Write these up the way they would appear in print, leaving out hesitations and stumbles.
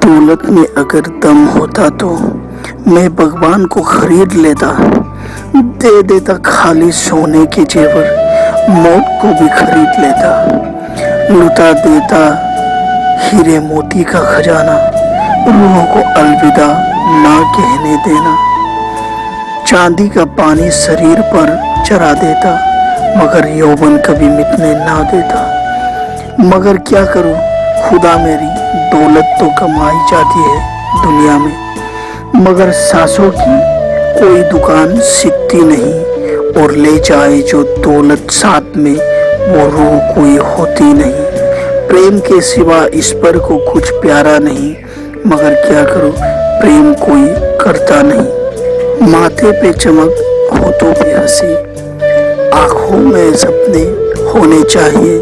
दौलत में अगर दम होता तो मैं भगवान को खरीद लेता, दे देता खाली सोने के जेवर, मौत को भी खरीद लेता, लुटा देता हीरे मोती का खजाना, रूहों को अलविदा ना कहने देना। चांदी का पानी शरीर पर चढ़ा देता, मगर यौवन कभी मिटने ना देता। मगर क्या करूं खुदा मेरी, दौलत तो कमाई जाती है दुनिया में, मगर सांसों की कोई दुकान सिकती नहीं, और ले जाए जो दौलत साथ में वो रूह कोई होती नहीं। प्रेम के सिवा इस पर को कुछ प्यारा नहीं, मगर क्या करूं प्रेम कोई करता नहीं। माथे पे चमक होठों पे हंसी, आंखों में सपने होने चाहिए,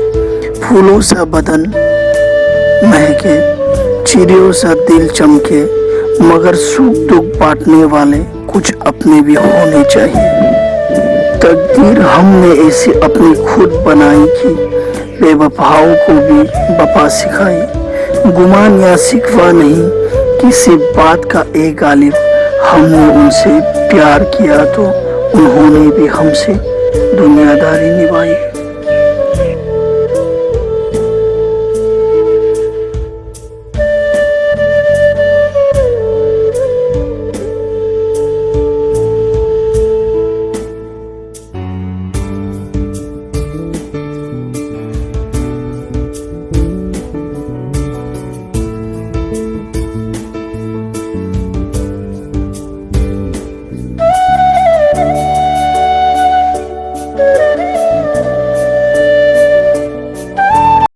फूलों सा बदन महके, चिड़ियों सा दिल चमके, मगर सुख दुख बांटने वाले कुछ अपने भी होने चाहिए। तकदीर हमने ऐसी अपनी खुद बनाई कि बेवफाओं को भी वफा सिखाई। गुमान या शिकवा नहीं, किसी बात का एक गालिब, हमने उनसे प्यार किया तो उन्होंने भी हमसे दुनियादारी निभाई।